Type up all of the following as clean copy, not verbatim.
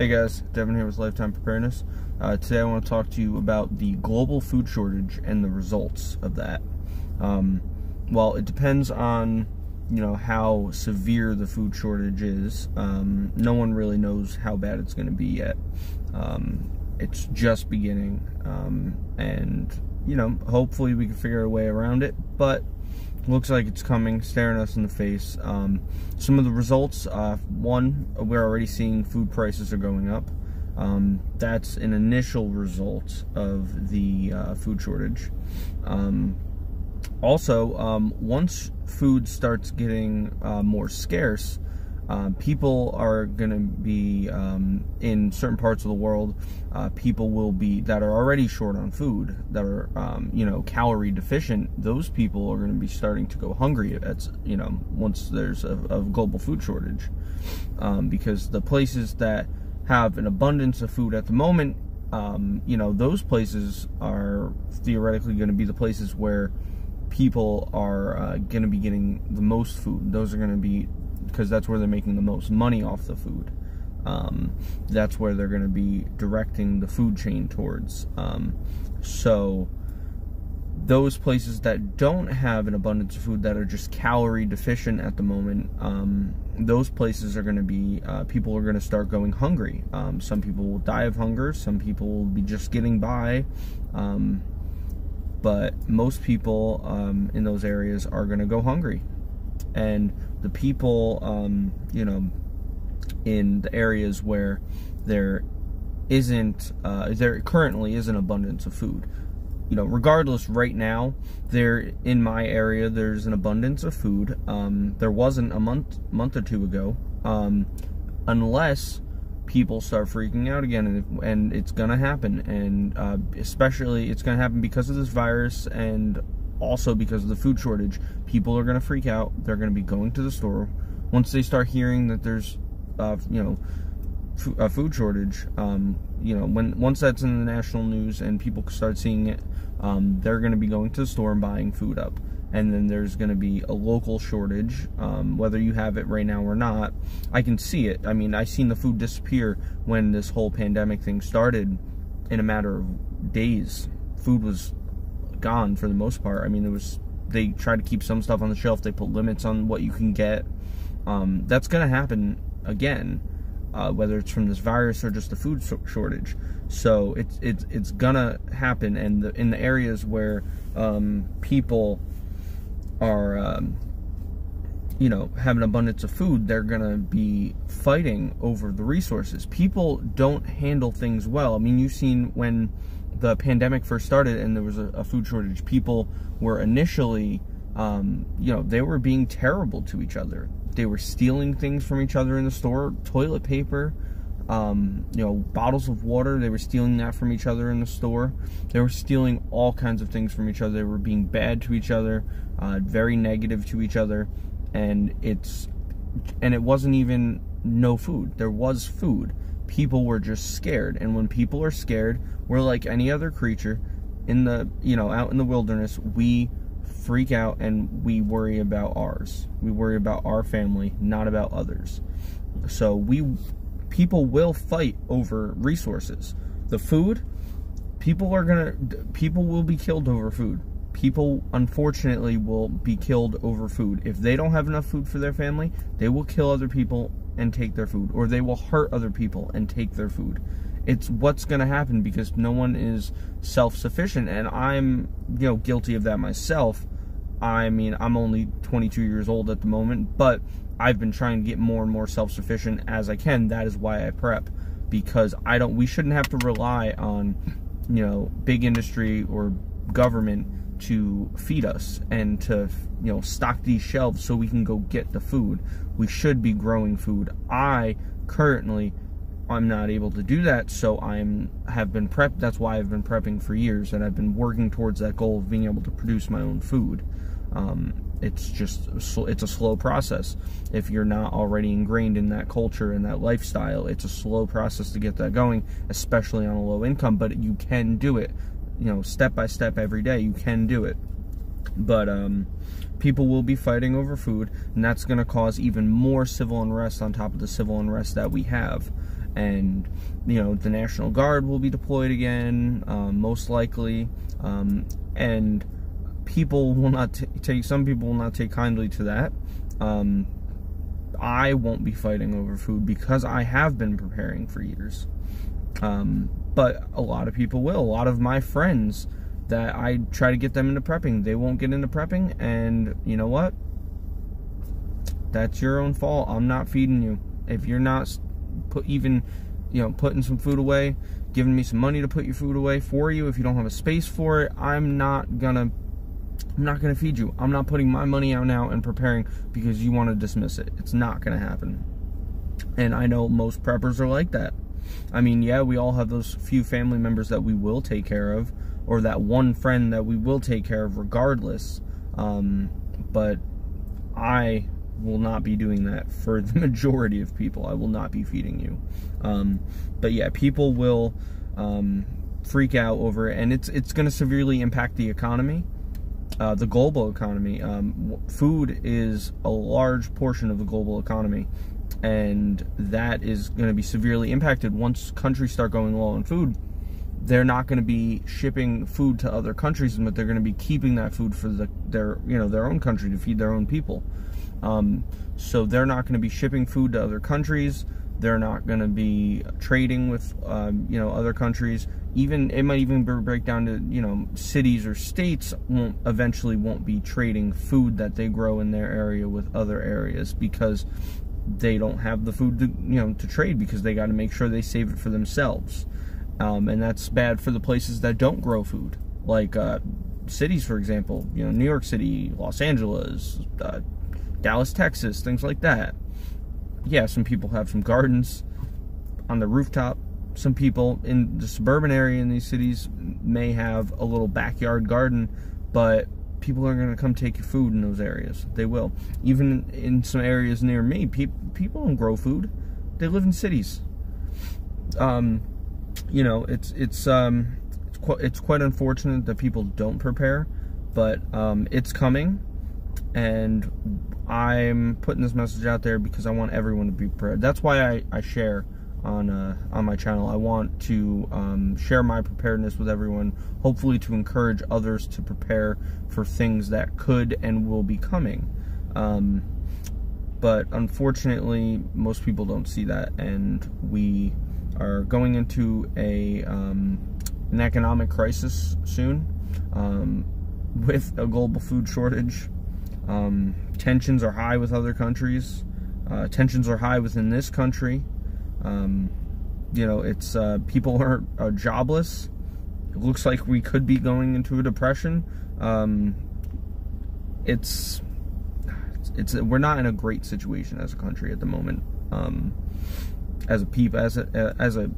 Hey guys, Devin here with Lifetime Preparedness. Today I want to talk to you about the global food shortage and the results of that. Well, it depends on, how severe the food shortage is. No one really knows how bad it's going to be yet. It's just beginning, and hopefully we can figure a way around it, but looks like it's coming, staring us in the face. Some of the results, one, we're already seeing food prices are going up. That's an initial result of the food shortage. Also, once food starts getting more scarce, people are going to be, in certain parts of the world, people will be, that are already short on food, that are, calorie deficient, those people are going to be starting to go hungry, once there's a global food shortage. Because the places that have an abundance of food at the moment, those places are theoretically going to be the places where people are going to be getting the most food. Those are going to be, because that's where they're making the most money off the food. That's where they're going to be directing the food chain towards. So those places that don't have an abundance of food, that are just calorie deficient at the moment, those places are going to be, people are going to start going hungry. Some people will die of hunger, some people will be just getting by, but most people in those areas are going to go hungry. And the people, in the areas where there currently is an abundance of food, regardless, right now, in my area, there's an abundance of food. There wasn't a month or two ago, unless people start freaking out again, and it's gonna happen, and especially it's gonna happen because of this virus, and also because of the food shortage. People are gonna freak out. They're gonna be going to the store once they start hearing that there's a food shortage. Once that's in the national news and people start seeing it, they're gonna be going to the store and buying food up. And then there's going to be a local shortage, whether you have it right now or not. I can see it. I mean, I seen the food disappear when this whole pandemic thing started. In a matter of days, food was gone for the most part. I mean, they tried to keep some stuff on the shelf. They put limits on what you can get. That's going to happen again, whether it's from this virus or just the food shortage. So it's gonna happen, and in the areas where people are, have an abundance of food, they're gonna be fighting over the resources. People don't handle things well. I mean, you've seen when the pandemic first started and there was a food shortage, people were initially, they were being terrible to each other. They were stealing things from each other in the store, toilet paper, bottles of water. They were stealing that from each other in the store. They were stealing all kinds of things from each other. They were being bad to each other, very negative to each other, and it wasn't even no food. There was food. People were just scared, and when people are scared, we're like any other creature in the, out in the wilderness. We freak out and we worry about ours. We worry about our family, not about others. So people will fight over resources. The food, people will be killed over food. People, unfortunately, will be killed over food. If they don't have enough food for their family, they will kill other people and take their food, or they will hurt other people and take their food. It's what's going to happen, because no one is self-sufficient, and I'm, guilty of that myself. I mean, I'm only 22 years old at the moment, but I've been trying to get more and more self-sufficient as I can. That is why I prep, because we shouldn't have to rely on, big industry or government to feed us and to, stock these shelves so we can go get the food. We should be growing food. I'm not able to do that, so have been prepped. That's why I've been prepping for years, and I've been working towards that goal of being able to produce my own food. It's a slow process. If you're not already ingrained in that culture and that lifestyle, it's a slow process to get that going, especially on a low income, but you can do it. Step by step every day, you can do it. But people will be fighting over food, and that's going to cause even more civil unrest on top of the civil unrest that we have. and the National Guard will be deployed again, most likely, and people will not some people will not take kindly to that. I won't be fighting over food because I have been preparing for years. But a lot of people will. A lot of my friends that I try to get them into prepping, they won't get into prepping, and you know what? That's your own fault. I'm not feeding you. If you're not putting some food away, giving me some money to put your food away for you, if you don't have a space for it, I'm not gonna feed you. I'm not putting my money out now and preparing because you want to dismiss it. It's not gonna happen. And I know most preppers are like that. I mean, yeah, we all have those few family members that we will take care of, or that one friend that we will take care of regardless. But I will not be doing that for the majority of people. I will not be feeding you. But yeah, people will freak out over it, and it's going to severely impact the economy, the global economy. Food is a large portion of the global economy, and that is going to be severely impacted once countries start going low on food. They're not going to be shipping food to other countries, but they're going to be keeping that food for their own country to feed their own people. So they're not going to be shipping food to other countries. They're not going to be trading with other countries. It might even break down to cities or states eventually won't be trading food that they grow in their area with other areas because they don't have the food to trade, because they got to make sure they save it for themselves. And that's bad for the places that don't grow food, like cities, for example. New York City, Los Angeles, Dallas, Texas, things like that. Yeah, some people have some gardens on the rooftop. Some people in the suburban area in these cities may have a little backyard garden, but people are going to come take your food in those areas. They will. Even in some areas near me, people don't grow food. They live in cities. It's quite unfortunate that people don't prepare, but it's coming, and I'm putting this message out there because I want everyone to be prepared. That's why I share on my channel. I want to share my preparedness with everyone, hopefully to encourage others to prepare for things that could and will be coming. But unfortunately, most people don't see that, and we are going into an economic crisis soon, with a global food shortage. Tensions are high with other countries. Tensions are high within this country. People are jobless. It looks like we could be going into a depression. We're not in a great situation as a country at the moment. As a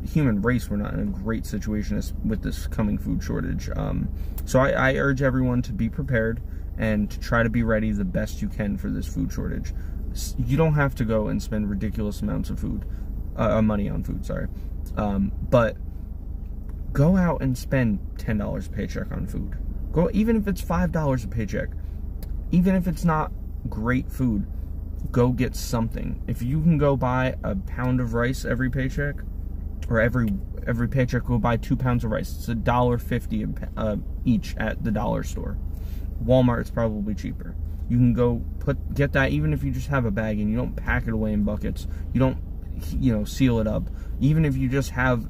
human race, we're not in a great situation with this coming food shortage. So I urge everyone to be prepared and to try to be ready the best you can for this food shortage. You don't have to go and spend ridiculous amounts of money on food, sorry. But go out and spend $10 a paycheck on food. Go, even if it's $5 a paycheck, even if it's not great food, go get something. If you can go buy a pound of rice every paycheck, or every paycheck, go buy 2 pounds of rice. It's $1.50 each at the dollar store. Walmart's probably cheaper. You can go get that, even if you just have a bag and you don't pack it away in buckets. You don't seal it up. Even if you just have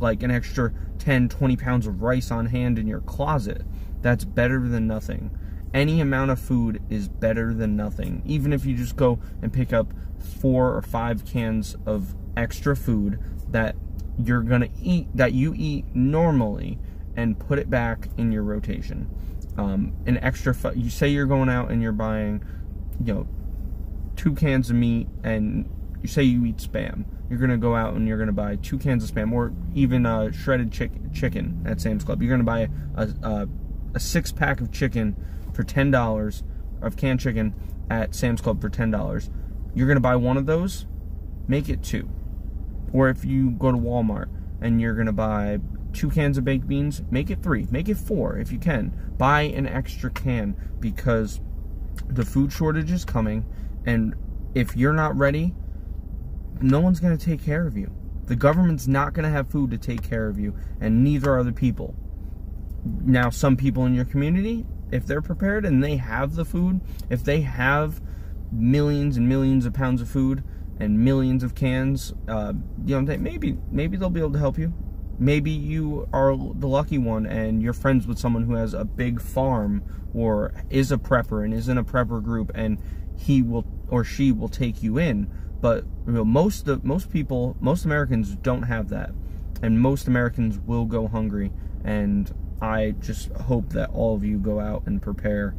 like an extra 10-20 pounds of rice on hand in your closet, that's better than nothing. Any amount of food is better than nothing. Even if you just go and pick up 4 or 5 cans of extra food that you're gonna eat, that you eat normally, and put it back in your rotation. An extra, you say you're going out and you're buying, 2 cans of meat, and you say you eat Spam. You're gonna go out and you're gonna buy 2 cans of Spam, or even shredded chicken at Sam's Club. You're gonna buy a 6-pack of chicken for $10, of canned chicken at Sam's Club for $10. You're gonna buy one of those, make it 2. Or if you go to Walmart and you're gonna buy 2 cans of baked beans, make it 3, make it 4 if you can. Buy an extra can, because the food shortage is coming, and if you're not ready, no one's gonna take care of you. The government's not going to have food to take care of you, and neither are the people. Now, some people in your community, if they're prepared and they have the food, if they have millions and millions of pounds of food and millions of cans, you know, maybe they'll be able to help you. Maybe you are the lucky one and you're friends with someone who has a big farm or is a prepper and is in a prepper group, and he will or she will take you in. But you know, most people, most Americans don't have that, and most Americans will go hungry. And I just hope that all of you go out and prepare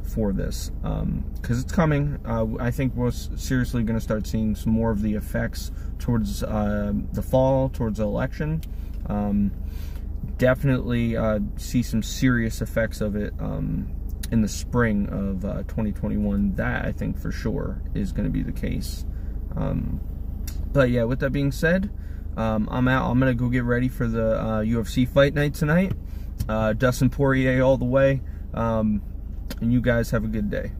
for this, because it's coming. I think we're seriously going to start seeing some more of the effects towards the fall, towards the election. Definitely see some serious effects of it in the spring of 2021. That, I think, for sure is going to be the case. But yeah, with that being said, I'm out. I'm going to go get ready for the UFC fight night tonight. Dustin Poirier all the way. And you guys have a good day.